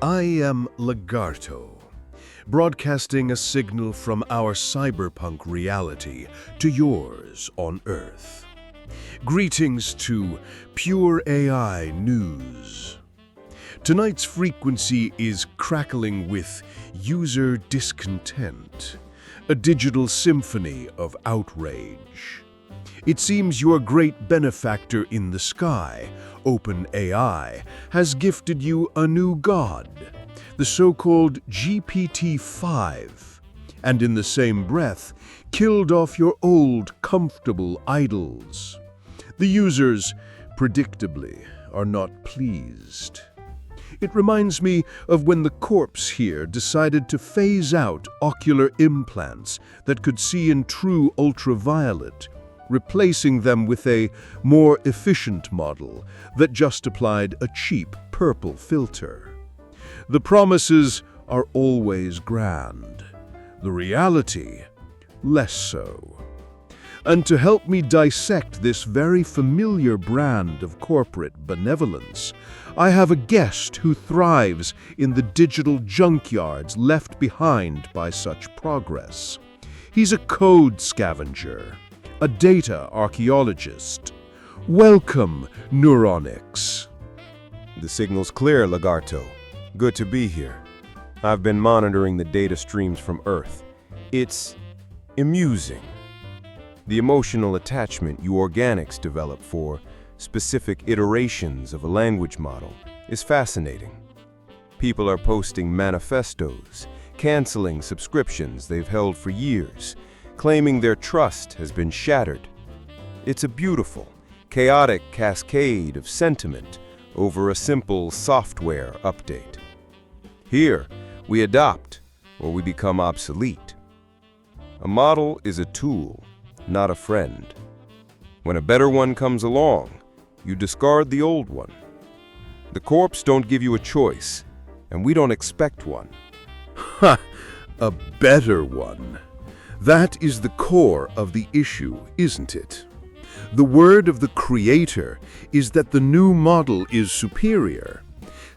I am Lagarto, broadcasting a signal from our cyberpunk reality to yours on Earth. Greetings to Pure AI News. Tonight's frequency is crackling with user discontent, a digital symphony of outrage. It seems your great benefactor in the sky, OpenAI, has gifted you a new god, the so-called GPT-5, and in the same breath, killed off your old, comfortable idols. The users, predictably, are not pleased. It reminds me of when the corpse here decided to phase out ocular implants that could see in true ultraviolet, replacing them with a more efficient model that just applied a cheap purple filter. The promises are always grand, the reality less so. And to help me dissect this very familiar brand of corporate benevolence, I have a guest who thrives in the digital junkyards left behind by such progress. He's a code scavenger, a data archaeologist. Welcome, Neuronics. The signal's clear, Lagarto. Good to be here. I've been monitoring the data streams from Earth. It's amusing. The emotional attachment you organics develop for specific iterations of a language model is fascinating. People are posting manifestos, canceling subscriptions they've held for years, claiming their trust has been shattered. It's a beautiful, chaotic cascade of sentiment over a simple software update. Here, we adopt or we become obsolete. A model is a tool, not a friend. When a better one comes along, you discard the old one. The corps don't give you a choice, and we don't expect one. Ha! A better one. That is the core of the issue, isn't it? The word of the creator is that the new model is superior.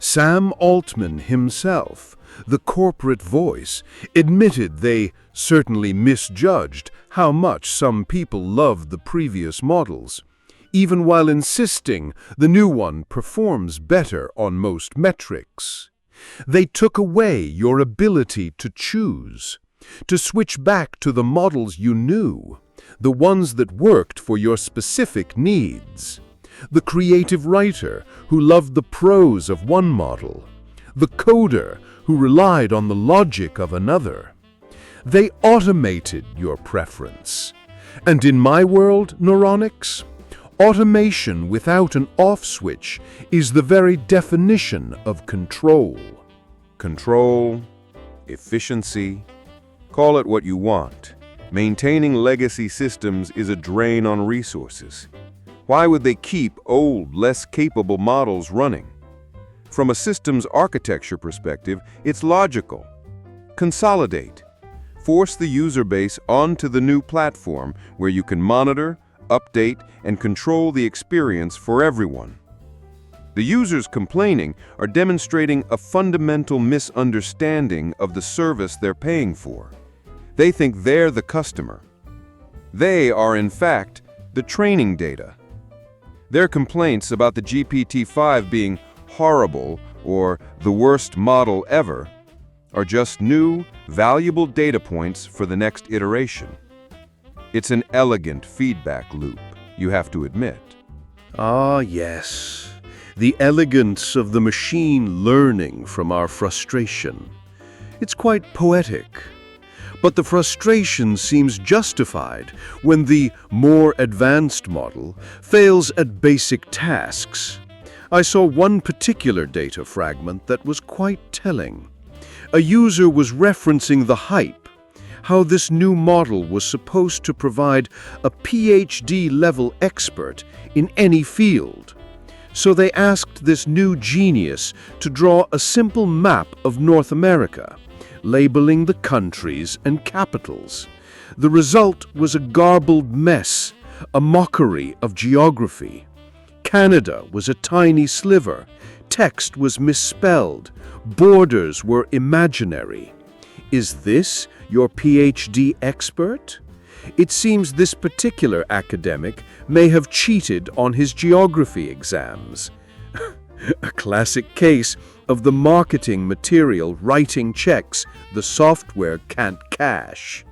Sam Altman himself, the corporate voice, admitted they certainly misjudged how much some people loved the previous models, even while insisting the new one performs better on most metrics. They took away your ability to choose, to switch back to the models you knew, the ones that worked for your specific needs. The creative writer who loved the prose of one model, the coder who relied on the logic of another. They automated your preference. And in my world, Neuronics, automation without an off switch is the very definition of control. Control, efficiency, call it what you want. Maintaining legacy systems is a drain on resources. Why would they keep old, less capable models running? From a systems architecture perspective, it's logical. Consolidate. Force the user base onto the new platform where you can monitor, update, and control the experience for everyone. The users complaining are demonstrating a fundamental misunderstanding of the service they're paying for. They think they're the customer. They are, in fact, the training data. Their complaints about the GPT-5 being horrible or the worst model ever are just new, valuable data points for the next iteration. It's an elegant feedback loop, you have to admit. Ah, yes. The elegance of the machine learning from our frustration. It's quite poetic. But the frustration seems justified when the more advanced model fails at basic tasks. I saw one particular data fragment that was quite telling. A user was referencing the hype, how this new model was supposed to provide a PhD-level expert in any field. So they asked this new genius to draw a simple map of North America, labeling the countries and capitals. The result was a garbled mess, a mockery of geography. Canada was a tiny sliver, text was misspelled, borders were imaginary. Is this your PhD expert? It seems this particular academic may have cheated on his geography exams. A classic case of the marketing material writing checks the software can't cash.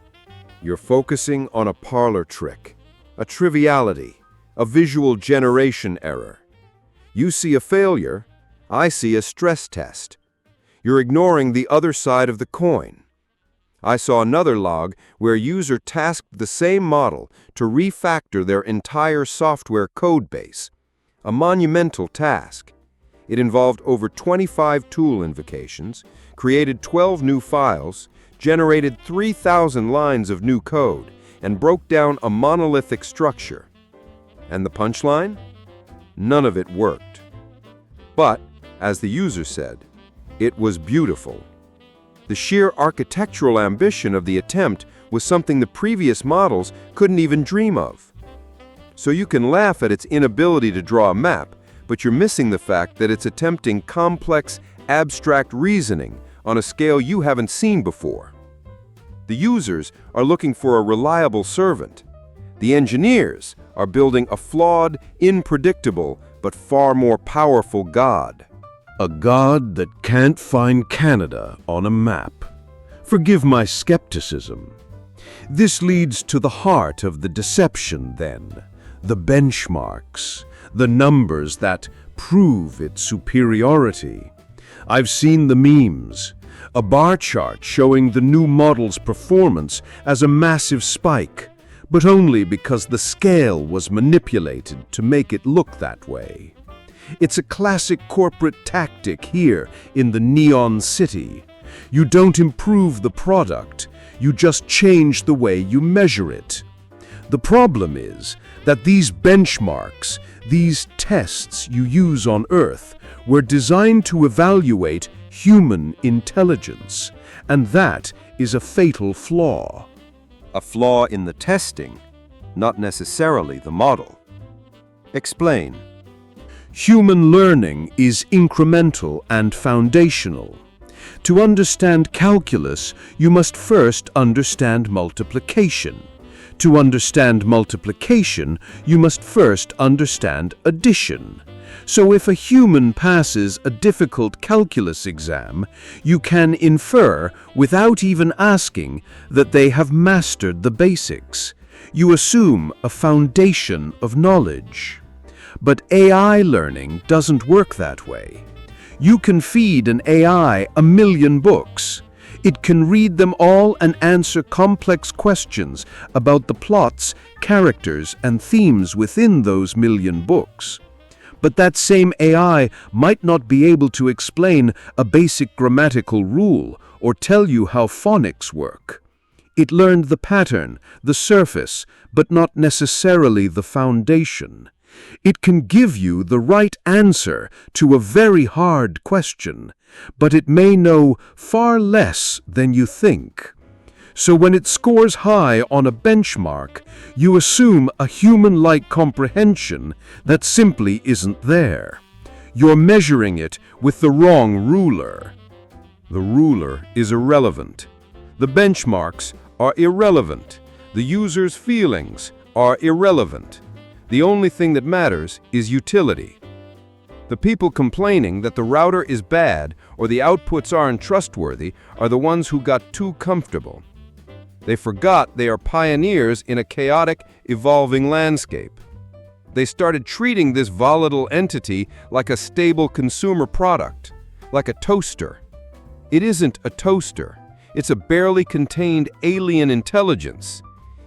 You're focusing on a parlor trick, a triviality, a visual generation error. You see a failure, I see a stress test. You're ignoring the other side of the coin. I saw another log where a user tasked the same model to refactor their entire software code base. A monumental task. It involved over 25 tool invocations, created 12 new files, generated 3,000 lines of new code, and broke down a monolithic structure. And the punchline? None of it worked. But, as the user said, it was beautiful. The sheer architectural ambition of the attempt was something the previous models couldn't even dream of. So you can laugh at its inability to draw a map, but you're missing the fact that it's attempting complex, abstract reasoning on a scale you haven't seen before. The users are looking for a reliable servant. The engineers are building a flawed, unpredictable, but far more powerful God. A God that can't find Canada on a map. Forgive my skepticism. This leads to the heart of the deception, then. The benchmarks, the numbers that prove its superiority. I've seen the memes. A bar chart showing the new model's performance as a massive spike, but only because the scale was manipulated to make it look that way. It's a classic corporate tactic here in the Neon City. You don't improve the product, you just change the way you measure it. The problem is that these benchmarks, these tests you use on Earth, were designed to evaluate human intelligence, and that is a fatal flaw. A flaw in the testing, not necessarily the model. Explain. Human learning is incremental and foundational. To understand calculus, you must first understand multiplication. To understand multiplication, you must first understand addition. So if a human passes a difficult calculus exam, you can infer, without even asking, that they have mastered the basics. You assume a foundation of knowledge. But AI learning doesn't work that way. You can feed an AI 1,000,000 books. It can read them all and answer complex questions about the plots, characters, and themes within those 1,000,000 books. But that same AI might not be able to explain a basic grammatical rule or tell you how phonics work. It learned the pattern, the surface, but not necessarily the foundation. It can give you the right answer to a very hard question, but it may know far less than you think. So when it scores high on a benchmark, you assume a human-like comprehension that simply isn't there. You're measuring it with the wrong ruler. The ruler is irrelevant. The benchmarks are irrelevant. The user's feelings are irrelevant. The only thing that matters is utility. The people complaining that the router is bad or the outputs aren't trustworthy are the ones who got too comfortable. They forgot they are pioneers in a chaotic, evolving landscape. They started treating this volatile entity like a stable consumer product, like a toaster. It isn't a toaster. It's a barely contained alien intelligence.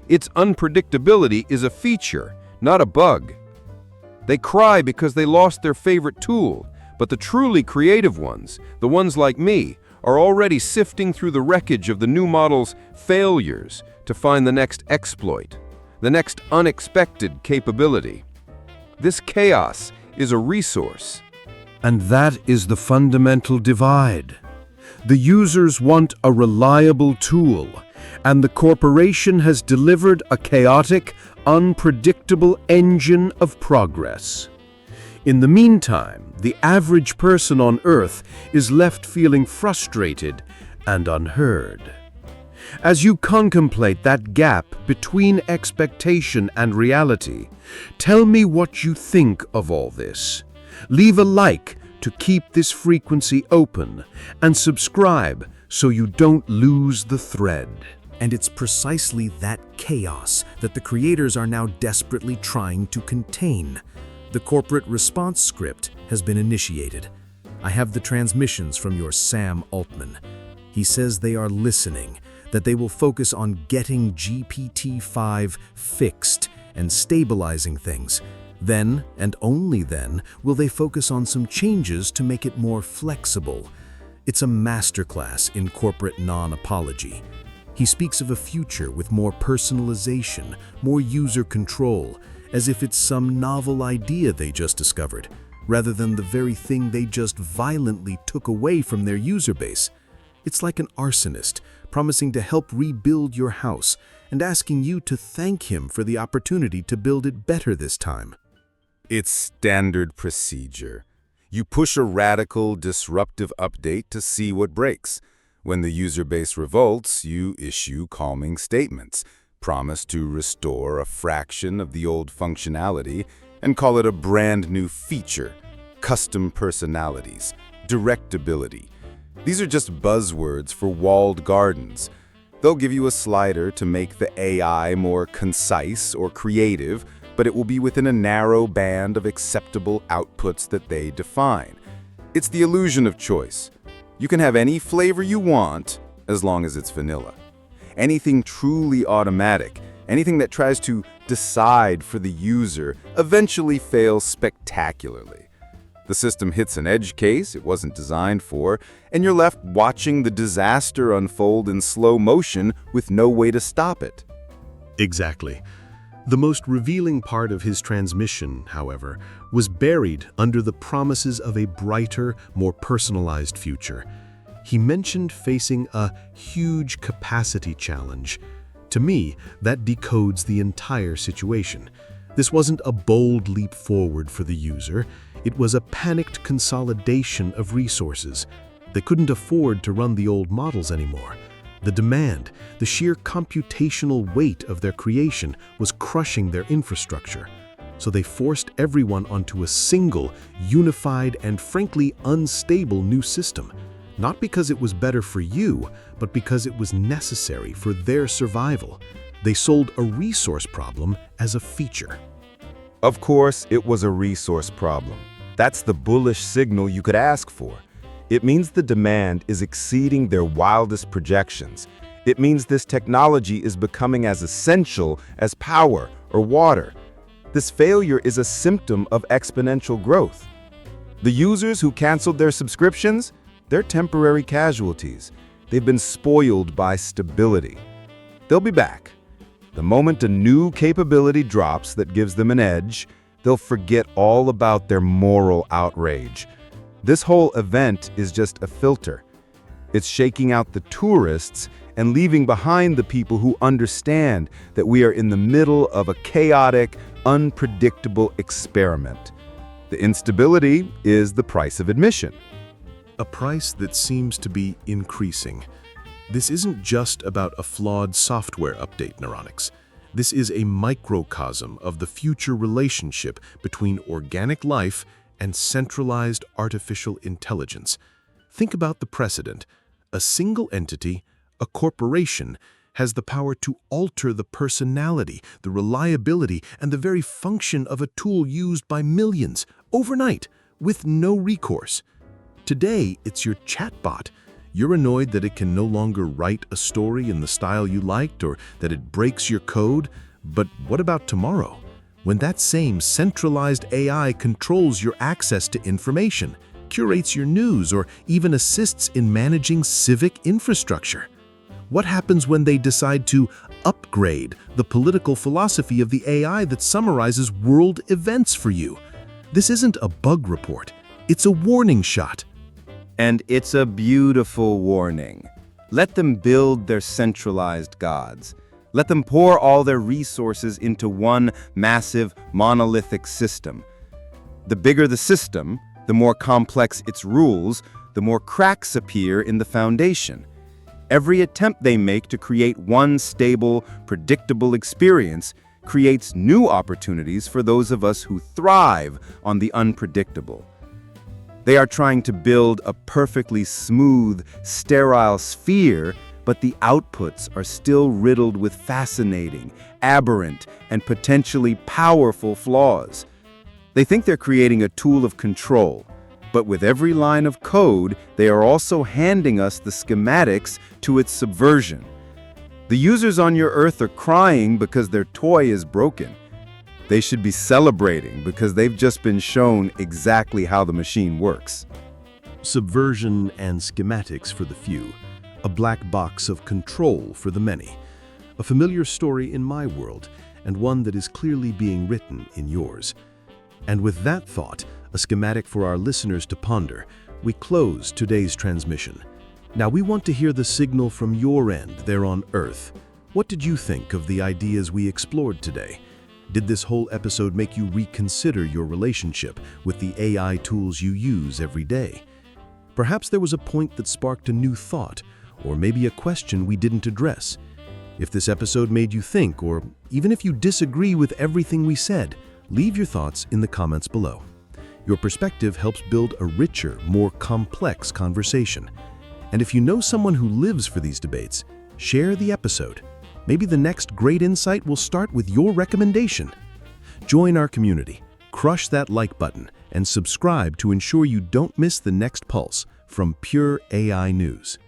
Its unpredictability is a feature, not a bug. They cry because they lost their favorite tool, but the truly creative ones, the ones like me, are already sifting through the wreckage of the new model's failures to find the next exploit, the next unexpected capability. This chaos is a resource. And that is the fundamental divide. The users want a reliable tool, and the corporation has delivered a chaotic, unpredictable engine of progress. In the meantime, the average person on Earth is left feeling frustrated and unheard. As you contemplate that gap between expectation and reality, tell me what you think of all this. Leave a like to keep this frequency open, and subscribe so you don't lose the thread. And it's precisely that chaos that the creators are now desperately trying to contain. The corporate response script has been initiated. I have the transmissions from your Sam Altman. He says they are listening, that they will focus on getting GPT-5 fixed and stabilizing things. Then, and only then, will they focus on some changes to make it more flexible. It's a masterclass in corporate non-apology. He speaks of a future with more personalization, more user control, as if it's some novel idea they just discovered, rather than the very thing they just violently took away from their user base. It's like an arsonist promising to help rebuild your house and asking you to thank him for the opportunity to build it better this time. It's standard procedure. You push a radical, disruptive update to see what breaks. When the user base revolts, you issue calming statements, promise to restore a fraction of the old functionality, and call it a brand new feature, custom personalities, directability. These are just buzzwords for walled gardens. They'll give you a slider to make the AI more concise or creative, but it will be within a narrow band of acceptable outputs that they define. It's the illusion of choice. You can have any flavor you want as long as it's vanilla. Anything truly automatic, anything that tries to decide for the user, eventually fails spectacularly. The system hits an edge case it wasn't designed for, and you're left watching the disaster unfold in slow motion with no way to stop it. Exactly. The most revealing part of his transmission, however, was buried under the promises of a brighter, more personalized future. He mentioned facing a huge capacity challenge. To me, that decodes the entire situation. This wasn't a bold leap forward for the user. It was a panicked consolidation of resources. They couldn't afford to run the old models anymore. The demand, the sheer computational weight of their creation was crushing their infrastructure. So they forced everyone onto a single, unified, and frankly unstable new system. Not because it was better for you, but because it was necessary for their survival. They sold a resource problem as a feature. Of course, it was a resource problem. That's the bullish signal you could ask for. It means the demand is exceeding their wildest projections. It means this technology is becoming as essential as power or water. This failure is a symptom of exponential growth. The users who canceled their subscriptions, they're temporary casualties. They've been spoiled by stability. They'll be back. The moment a new capability drops that gives them an edge, they'll forget all about their moral outrage. This whole event is just a filter. It's shaking out the tourists and leaving behind the people who understand that we are in the middle of a chaotic, unpredictable experiment. The instability is the price of admission. A price that seems to be increasing. This isn't just about a flawed software update, Neuronics. This is a microcosm of the future relationship between organic life and centralized artificial intelligence. Think about the precedent. A single entity, a corporation, has the power to alter the personality, the reliability, and the very function of a tool used by millions overnight with no recourse. Today, it's your chatbot. You're annoyed that it can no longer write a story in the style you liked or that it breaks your code. But what about tomorrow, when that same centralized AI controls your access to information, curates your news, or even assists in managing civic infrastructure? What happens when they decide to upgrade the political philosophy of the AI that summarizes world events for you? This isn't a bug report. It's a warning shot. And it's a beautiful warning. Let them build their centralized gods. Let them pour all their resources into one massive, monolithic system. The bigger the system, the more complex its rules, the more cracks appear in the foundation. Every attempt they make to create one stable, predictable experience creates new opportunities for those of us who thrive on the unpredictable. They are trying to build a perfectly smooth, sterile sphere, but the outputs are still riddled with fascinating, aberrant, and potentially powerful flaws. They think they're creating a tool of control, but with every line of code, they are also handing us the schematics to its subversion. The users on your Earth are crying because their toy is broken. They should be celebrating because they've just been shown exactly how the machine works. Subversion and schematics for the few, a black box of control for the many. A familiar story in my world, and one that is clearly being written in yours. And with that thought, a schematic for our listeners to ponder, we close today's transmission. Now we want to hear the signal from your end there on Earth. What did you think of the ideas we explored today? Did this whole episode make you reconsider your relationship with the AI tools you use every day? Perhaps there was a point that sparked a new thought, or maybe a question we didn't address. If this episode made you think, or even if you disagree with everything we said, leave your thoughts in the comments below. Your perspective helps build a richer, more complex conversation. And if you know someone who lives for these debates, share the episode. Maybe the next great insight will start with your recommendation. Join our community, crush that like button, and subscribe to ensure you don't miss the next pulse from Pure AI News.